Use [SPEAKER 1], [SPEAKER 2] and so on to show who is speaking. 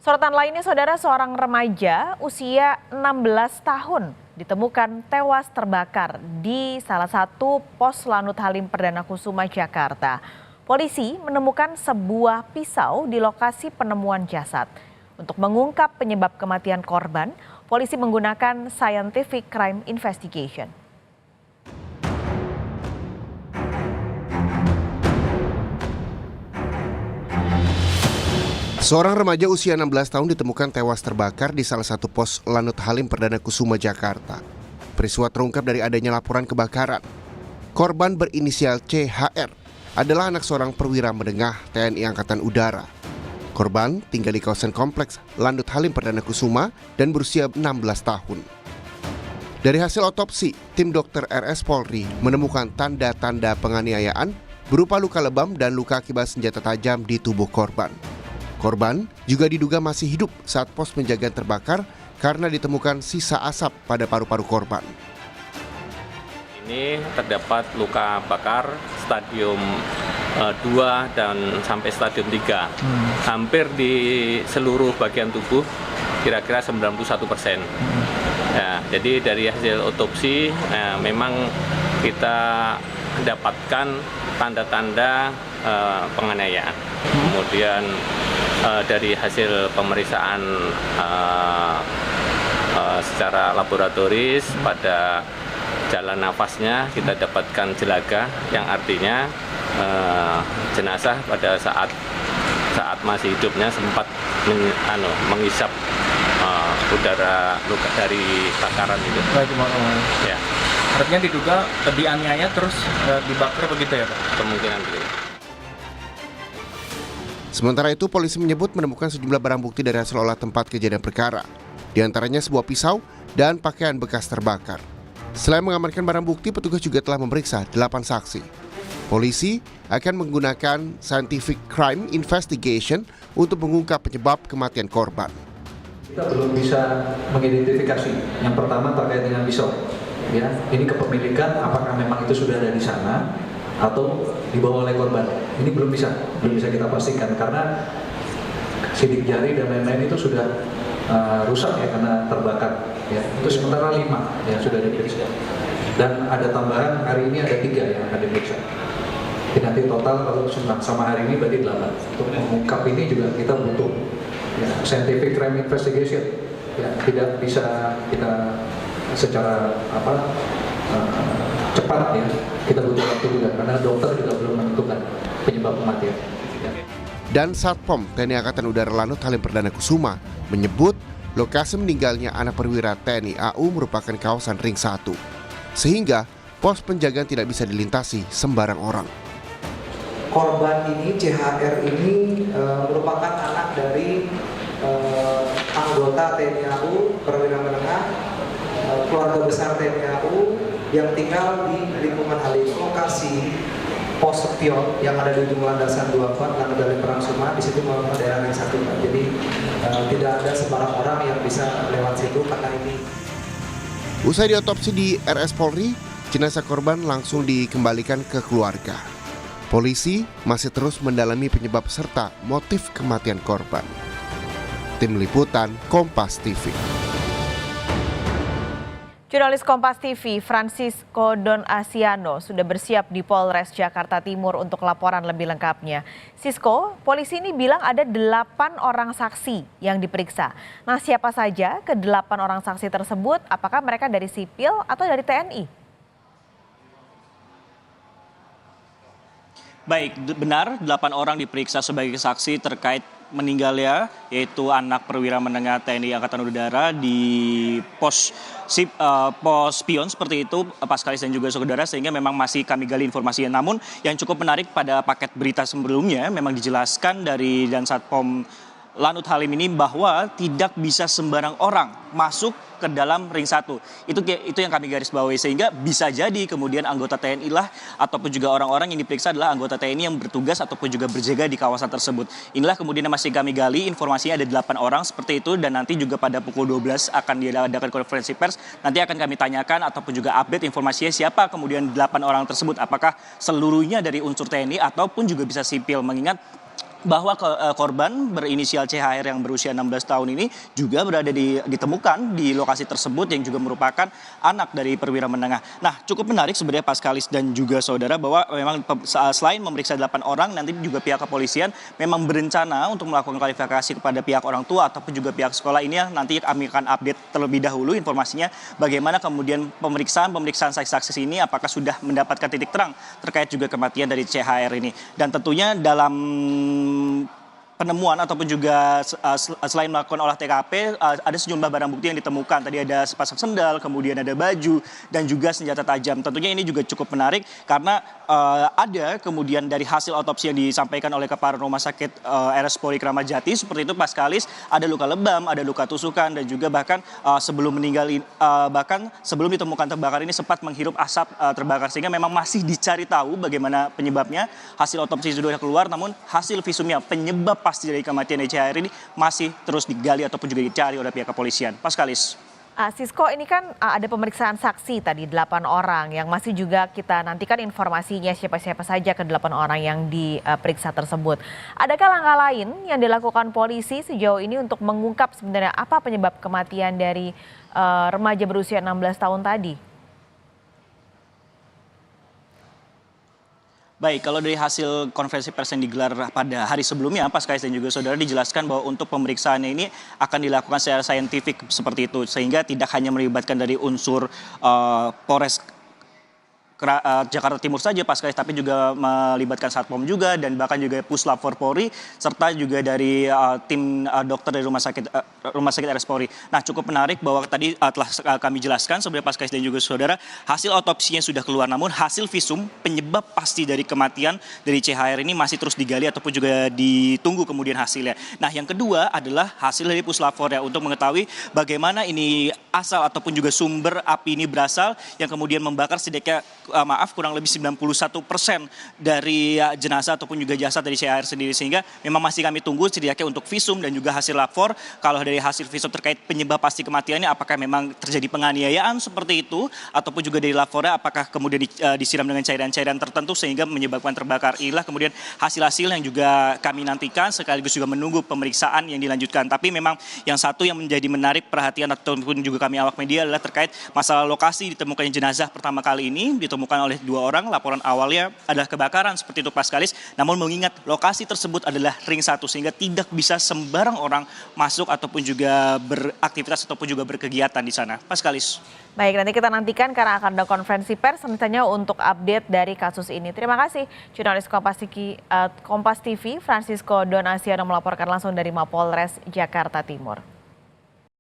[SPEAKER 1] Sorotan lainnya, saudara, seorang remaja usia 16 tahun ditemukan tewas terbakar di salah satu pos Lanut Halim Perdana Kusuma, Jakarta. Polisi menemukan sebuah pisau di lokasi penemuan jasad. Untuk mengungkap penyebab kematian korban, polisi menggunakan Scientific Crime Investigation.
[SPEAKER 2] Seorang remaja usia 16 tahun ditemukan tewas terbakar di salah satu pos Lanut Halim Perdana Kusuma, Jakarta. Peristiwa terungkap dari adanya laporan kebakaran. Korban berinisial CHR adalah anak seorang perwira menengah TNI Angkatan Udara. Korban tinggal di kawasan kompleks Lanut Halim Perdana Kusuma dan berusia 16 tahun. Dari hasil otopsi, tim dokter RS Polri menemukan tanda-tanda penganiayaan berupa luka lebam dan luka akibat senjata tajam di tubuh korban. Korban juga diduga masih hidup saat pos penjagaan terbakar karena ditemukan sisa asap pada paru-paru korban.
[SPEAKER 3] Ini terdapat luka bakar stadium 2 dan sampai stadium 3. Hampir di seluruh bagian tubuh, kira-kira 91%. Ya, jadi dari hasil otopsi memang kita mendapatkan tanda-tanda penganiayaan. Kemudian dari hasil pemeriksaan secara laboratoris pada jalan nafasnya kita dapatkan jelaga, yang artinya jenazah pada saat masih hidupnya sempat menghisap udara luka dari bakaran itu. Ya.
[SPEAKER 4] Artinya diduga dianiaya terus dibakar begitu ya, Pak?
[SPEAKER 3] Kemungkinan begitu.
[SPEAKER 2] Sementara itu, polisi menyebut menemukan sejumlah barang bukti dari hasil olah tempat kejadian perkara. Di antaranya sebuah pisau dan pakaian bekas terbakar. Selain mengamankan barang bukti, petugas juga telah memeriksa 8 saksi. Polisi akan menggunakan Scientific Crime Investigation untuk mengungkap penyebab kematian korban.
[SPEAKER 5] Kita belum bisa mengidentifikasi. Yang pertama terkait dengan pisau. Ya, ini kepemilikan, apakah memang itu sudah ada di sana atau dibawa oleh korban. Ini belum bisa kita pastikan karena sidik jari dan lain-lain itu sudah rusak ya karena terbakar. Ya, itu sementara 5 yang sudah diperiksa. Dan ada tambahan, hari ini ada 3 yang akan diperiksa. Jadi nanti total kalau sama hari ini berarti 8. Untuk mengungkap ini juga kita butuh ya, Scientific Crime Investigation. Ya, tidak bisa kita secara cepat ya, kita butuh waktu juga karena dokter juga belum menentukan penyebab kematian. Ya.
[SPEAKER 2] Dan Satpom TNI Angkatan Udara Lanut Halim Perdana Kusuma menyebut lokasi meninggalnya anak perwira TNI AU merupakan kawasan ring 1, sehingga pos penjagaan tidak bisa dilintasi sembarang orang.
[SPEAKER 6] Korban ini, CHR ini merupakan anak dari anggota TNI AU perwira menengah, keluarga besar TNI AU yang tinggal di lingkungan Halim. Lokasi pos spion yang ada di ujung landasan 24 Lanut Halim Perdana Kusuma, di situ merupakan daerah ring 1. Jadi tidak ada sembarang orang yang bisa lewat situ karena ini.
[SPEAKER 2] Usai diotopsi di RS Polri, jenazah korban langsung dikembalikan ke keluarga. Polisi masih terus mendalami penyebab serta motif kematian korban. Tim Liputan Kompas TV.
[SPEAKER 1] Jurnalis Kompas TV Francisco Don Asiano sudah bersiap di Polres Jakarta Timur untuk laporan lebih lengkapnya. Sisko, polisi ini bilang ada 8 orang saksi yang diperiksa. Nah, siapa saja ke-8 orang saksi tersebut? Apakah mereka dari sipil atau dari TNI?
[SPEAKER 4] Baik, benar 8 orang diperiksa sebagai saksi terkait meninggalnya, yaitu anak perwira menengah TNI Angkatan Udara di pos spion seperti itu, Paskalis dan juga saudara, sehingga memang masih kami gali informasinya. Namun yang cukup menarik pada paket berita sebelumnya memang dijelaskan dari Dansatpom Lanut Halim ini bahwa tidak bisa sembarang orang masuk ke dalam ring 1. Itu yang kami garis bawahi, sehingga bisa jadi kemudian anggota TNI lah ataupun juga orang-orang yang diperiksa adalah anggota TNI yang bertugas ataupun juga berjaga di kawasan tersebut. Inilah kemudian masih kami gali, informasinya ada 8 orang seperti itu, dan nanti juga pada pukul 12 akan diadakan konferensi pers. Nanti akan kami tanyakan ataupun juga update informasinya siapa kemudian 8 orang tersebut, apakah seluruhnya dari unsur TNI ataupun juga bisa sipil, mengingat bahwa korban berinisial CHR yang berusia 16 tahun ini juga ditemukan di lokasi tersebut yang juga merupakan anak dari perwira menengah. Nah, cukup menarik sebenarnya Paskalis dan juga saudara bahwa memang selain memeriksa 8 orang, nanti juga pihak kepolisian memang berencana untuk melakukan klarifikasi kepada pihak orang tua ataupun juga pihak sekolah ini yang nanti kami akan update terlebih dahulu informasinya bagaimana kemudian pemeriksaan saksi-saksi ini apakah sudah mendapatkan titik terang terkait juga kematian dari CHR ini. Dan tentunya dalam penemuan ataupun juga selain melakukan olah TKP ada sejumlah barang bukti yang ditemukan. Tadi ada sepasang sendal, kemudian ada baju dan juga senjata tajam. Tentunya ini juga cukup menarik karena ada kemudian dari hasil otopsi yang disampaikan oleh Kepala Rumah Sakit RS Polri Kramat Jati seperti itu Paskalis, ada luka lebam, ada luka tusukan dan juga bahkan sebelum ditemukan terbakar ini sempat menghirup asap terbakar sehingga memang masih dicari tahu bagaimana penyebabnya. Hasil otopsi sudah keluar namun hasil visumnya penyebab pasti dari kematian CHR ini masih terus digali ataupun juga dicari oleh pihak kepolisian. Paskalis.
[SPEAKER 1] Sisko, ini kan ada pemeriksaan saksi tadi 8 orang yang masih juga kita nantikan informasinya siapa-siapa saja ke 8 orang yang diperiksa tersebut. Adakah langkah lain yang dilakukan polisi sejauh ini untuk mengungkap sebenarnya apa penyebab kematian dari remaja berusia 16 tahun tadi?
[SPEAKER 4] Baik, kalau dari hasil konferensi pers yang digelar pada hari sebelumnya, Paskalis dan juga saudara dijelaskan bahwa untuk pemeriksaannya ini akan dilakukan secara saintifik seperti itu, sehingga tidak hanya melibatkan dari unsur Polres Jakarta Timur saja Paskalis, tapi juga melibatkan Satpom juga dan bahkan juga Puslap Polri serta juga dari tim dokter dari rumah sakit RS Polri. Nah, cukup menarik bahwa tadi telah kami jelaskan sebenarnya Paskalis dan juga saudara, hasil otopsinya sudah keluar namun hasil visum penyebab pasti dari kematian dari CHR ini masih terus digali ataupun juga ditunggu kemudian hasilnya. Nah, yang kedua adalah hasil dari Puslap ya untuk mengetahui bagaimana ini asal ataupun juga sumber api ini berasal yang kemudian membakar sedikitnya kurang lebih 91% dari jenazah ataupun juga jasad dari CHR sendiri sehingga memang masih kami tunggu setidaknya untuk visum dan juga hasil lapor. Kalau dari hasil visum terkait penyebab pasti kematiannya apakah memang terjadi penganiayaan seperti itu ataupun juga dari lapornya apakah kemudian disiram dengan cairan-cairan tertentu sehingga menyebabkan terbakar. Inilah kemudian hasil-hasil yang juga kami nantikan sekaligus juga menunggu pemeriksaan yang dilanjutkan. Tapi memang yang satu yang menjadi menarik perhatian ataupun juga kami awak media adalah terkait masalah lokasi ditemukannya jenazah pertama kali ini ditemukan oleh 2 orang. Laporan awalnya adalah kebakaran seperti itu Paskalis. Namun mengingat lokasi tersebut adalah ring 1 sehingga tidak bisa sembarang orang masuk ataupun juga beraktivitas ataupun juga berkegiatan di sana. Paskalis.
[SPEAKER 1] Baik, nanti kita nantikan karena akan ada konferensi pers rencananya untuk update dari kasus ini. Terima kasih jurnalis Kompas TV Francisco Donasiano melaporkan langsung dari Mapolres Jakarta Timur.